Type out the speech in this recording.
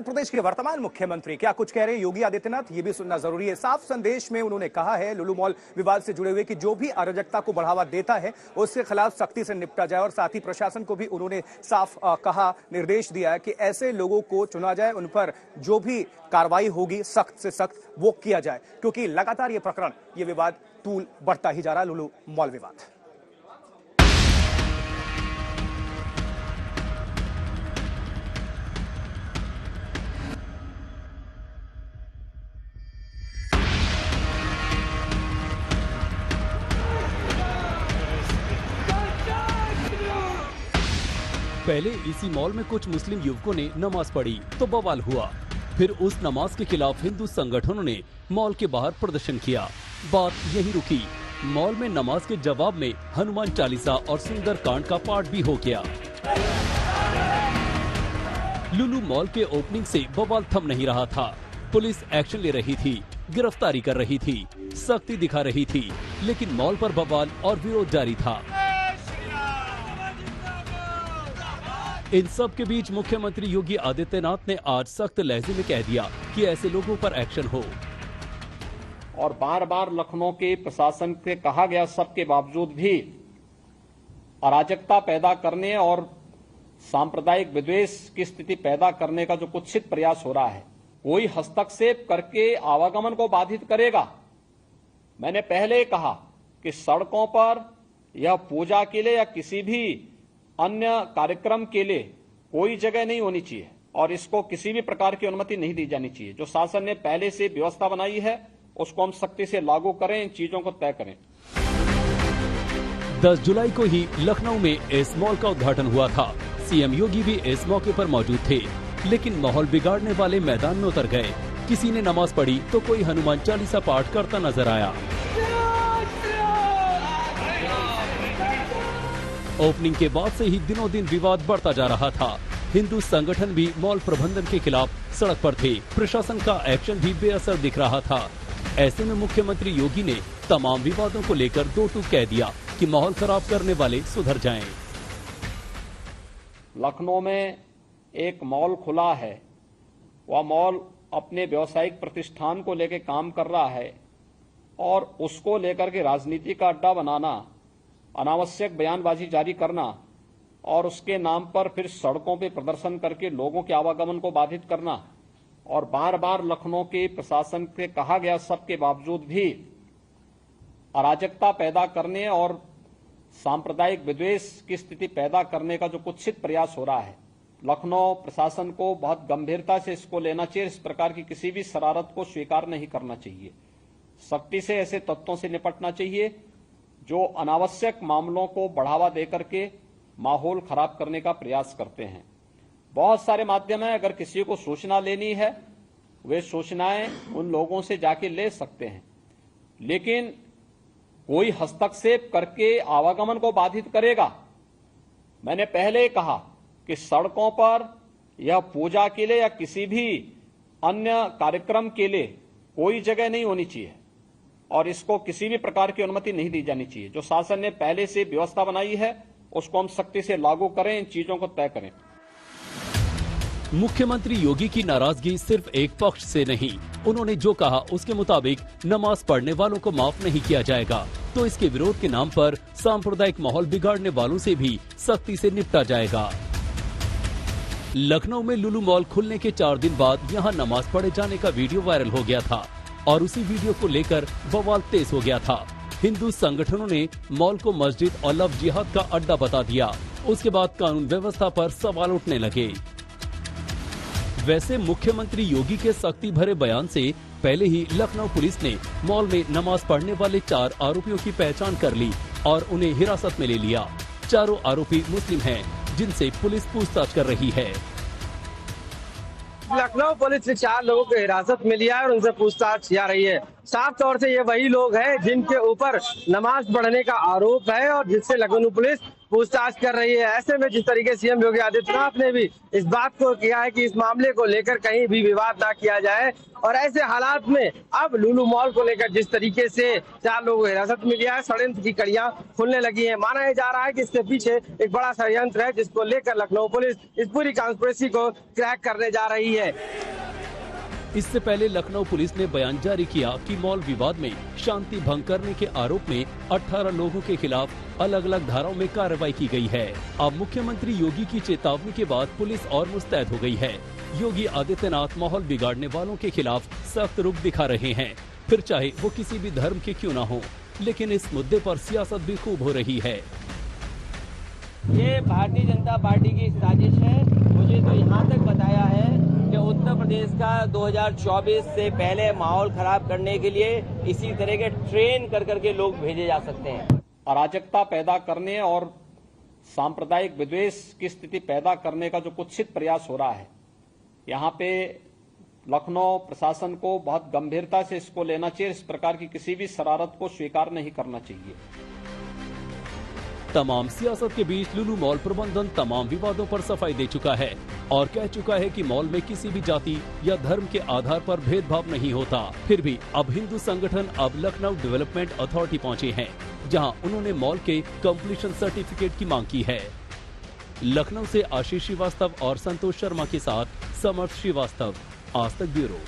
उत्तर प्रदेश के वर्तमान मुख्यमंत्री क्या कुछ कह रहे हैं योगी आदित्यनाथ, ये भी सुनना जरूरी है। साफ संदेश में उन्होंने कहा है लुलु मॉल विवाद से जुड़े हुए कि जो भी अराजकता को बढ़ावा देता है उसके खिलाफ सख्ती से निपटा जाए, और साथ ही प्रशासन को भी उन्होंने साफ कहा, निर्देश दिया है कि ऐसे लोगों को चुना जाए, उन पर जो भी कार्रवाई होगी सख्त से सख्त वो किया जाए, क्योंकि लगातार ये प्रकरण, ये विवाद तूल बढ़ता ही जा रहा है, लुलु मॉल विवाद। पहले इसी मॉल में कुछ मुस्लिम युवकों ने नमाज पढ़ी तो बवाल हुआ। फिर उस नमाज के खिलाफ हिंदू संगठनों ने मॉल के बाहर प्रदर्शन किया। बात यही रुकी। मॉल में नमाज के जवाब में हनुमान चालीसा और सुंदर कांड का पाठ भी हो गया। लुलु मॉल के ओपनिंग से बवाल थम नहीं रहा था। पुलिस एक्शन ले रही थी, गिरफ्तारी कर रही थी, सख्ती दिखा रही थी, लेकिन मॉल पर बवाल और विरोध जारी था। इन सब के बीच मुख्यमंत्री योगी आदित्यनाथ ने आज सख्त लहजे में कह दिया कि ऐसे लोगों पर एक्शन हो। और बार बार लखनऊ के प्रशासन से कहा गया सबके बावजूद भी अराजकता पैदा करने और सांप्रदायिक विद्वेष की स्थिति पैदा करने का जो कुत्सित प्रयास हो रहा है, कोई हस्तक्षेप करके आवागमन को बाधित करेगा। मैंने पहले कहा कि सड़कों पर या पूजा के लिए या किसी भी अन्य कार्यक्रम के लिए कोई जगह नहीं होनी चाहिए और इसको किसी भी प्रकार की अनुमति नहीं दी जानी चाहिए। जो शासन ने पहले से व्यवस्था बनाई है उसको हम सख्ती से लागू करें, इन चीजों को तय करें। 10 जुलाई को ही लखनऊ में इस मॉल का उद्घाटन हुआ था। सीएम योगी भी इस मौके पर मौजूद थे, लेकिन माहौल बिगाड़ने वाले मैदान में उतर गए। किसी ने नमाज पढ़ी तो कोई हनुमान चालीसा पाठ करता नजर आया। ओपनिंग के बाद से ही दिनों दिन विवाद बढ़ता जा रहा था। हिंदू संगठन भी मॉल प्रबंधन के खिलाफ सड़क पर थे। प्रशासन का एक्शन भी बेअसर दिख रहा था। ऐसे में मुख्यमंत्री योगी ने तमाम विवादों को लेकर दो टूक कह दिया कि माहौल खराब करने वाले सुधर जाएं। लखनऊ में एक मॉल खुला है, वह मॉल अपने व्यवसायिक प्रतिष्ठान को लेकर काम कर रहा है और उसको लेकर के राजनीति का अड्डा बनाना, अनावश्यक बयानबाजी जारी करना और उसके नाम पर फिर सड़कों पे प्रदर्शन करके लोगों के आवागमन को बाधित करना और बार बार लखनऊ के प्रशासन से कहा गया सबके बावजूद भी अराजकता पैदा करने और सांप्रदायिक विद्वेष की स्थिति पैदा करने का जो कुत्सित प्रयास हो रहा है, लखनऊ प्रशासन को बहुत गंभीरता से इसको लेना चाहिए। इस प्रकार की किसी भी शरारत को स्वीकार नहीं करना चाहिए। सख्ती से ऐसे तत्वों से निपटना चाहिए जो अनावश्यक मामलों को बढ़ावा देकर के माहौल खराब करने का प्रयास करते हैं। बहुत सारे माध्यम हैं, अगर किसी को सूचना लेनी है वे सूचनाएं उन लोगों से जाके ले सकते हैं, लेकिन कोई हस्तक्षेप करके आवागमन को बाधित करेगा। मैंने पहले कहा कि सड़कों पर या पूजा के लिए या किसी भी अन्य कार्यक्रम के लिए कोई जगह नहीं होनी चाहिए और इसको किसी भी प्रकार की अनुमति नहीं दी जानी चाहिए। जो शासन ने पहले से व्यवस्था बनाई है उसको हम सख्ती से लागू करें, इन चीजों को तय करें। मुख्यमंत्री योगी की नाराजगी सिर्फ एक पक्ष से नहीं, उन्होंने जो कहा उसके मुताबिक नमाज पढ़ने वालों को माफ नहीं किया जाएगा, तो इसके विरोध के नाम पर सांप्रदायिक माहौल बिगाड़ने वालों से भी सख्ती से निपटा जाएगा। लखनऊ में लुलु मॉल खुलने के 4 दिन बाद यहां नमाज पढ़े जाने का वीडियो वायरल हो गया था और उसी वीडियो को लेकर बवाल तेज हो गया था। हिंदू संगठनों ने मॉल को मस्जिद और लव जिहाद का अड्डा बता दिया। उसके बाद कानून व्यवस्था पर सवाल उठने लगे। वैसे मुख्यमंत्री योगी के सख्ती भरे बयान से पहले ही लखनऊ पुलिस ने मॉल में नमाज पढ़ने वाले 4 आरोपियों की पहचान कर ली और उन्हें हिरासत में ले लिया। चारों आरोपी मुस्लिम हैं, जिनसे पुलिस पूछताछ कर रही है। लखनऊ पुलिस ने 4 लोगों को हिरासत में लिया है और उनसे पूछताछ की जा रही है। साफ तौर से ये वही लोग हैं जिनके ऊपर नमाज पढ़ने का आरोप है और जिससे लखनऊ पुलिस पूछताछ कर रही है। ऐसे में जिस तरीके सीएम योगी आदित्यनाथ ने भी इस बात को किया है कि इस मामले को लेकर कहीं भी विवाद ना किया जाए, और ऐसे हालात में अब लुलु मॉल को लेकर जिस तरीके से 4 लोगों को हिरासत में लिया है, षड्यंत्र की कड़ियां खुलने लगी हैं। माना यह जा रहा है कि इसके पीछे एक बड़ा षड्यंत्र है, जिसको लेकर लखनऊ पुलिस इस पूरी कॉन्स्पिरेसी को क्रैक करने जा रही है। इससे पहले लखनऊ पुलिस ने बयान जारी किया कि मॉल विवाद में शांति भंग करने के आरोप में 18 लोगों के खिलाफ अलग अलग धाराओं में कार्रवाई की गई है। अब मुख्यमंत्री योगी की चेतावनी के बाद पुलिस और मुस्तैद हो गई है। योगी आदित्यनाथ माहौल बिगाड़ने वालों के खिलाफ सख्त रुख दिखा रहे हैं, फिर चाहे वो किसी भी धर्म के क्यों न हो। लेकिन इस मुद्दे पर सियासत भी खूब हो रही है। ये भारतीय जनता पार्टी की साजिश है। मुझे तो यहाँ तक बताया है कि उत्तर प्रदेश का 2024 से पहले माहौल खराब करने के लिए इसी तरह के ट्रेन कर करके लोग भेजे जा सकते हैं। अराजकता पैदा करने और सांप्रदायिक विद्वेष की स्थिति पैदा करने का जो कुत्सित प्रयास हो रहा है, यहाँ पे लखनऊ प्रशासन को बहुत गंभीरता से इसको लेना चाहिए। इस प्रकार की किसी भी शरारत को स्वीकार नहीं करना चाहिए। तमाम सियासत के बीच लुलु मॉल प्रबंधन तमाम विवादों पर सफाई दे चुका है और कह चुका है कि मॉल में किसी भी जाति या धर्म के आधार पर भेदभाव नहीं होता। फिर भी अब हिंदू संगठन अब लखनऊ डेवलपमेंट अथॉरिटी पहुंचे हैं, जहां उन्होंने मॉल के कंप्लीशन सर्टिफिकेट की मांग की है। लखनऊ से आशीष श्रीवास्तव और संतोष शर्मा के साथ समर्थ श्रीवास्तव, आज तक ब्यूरो।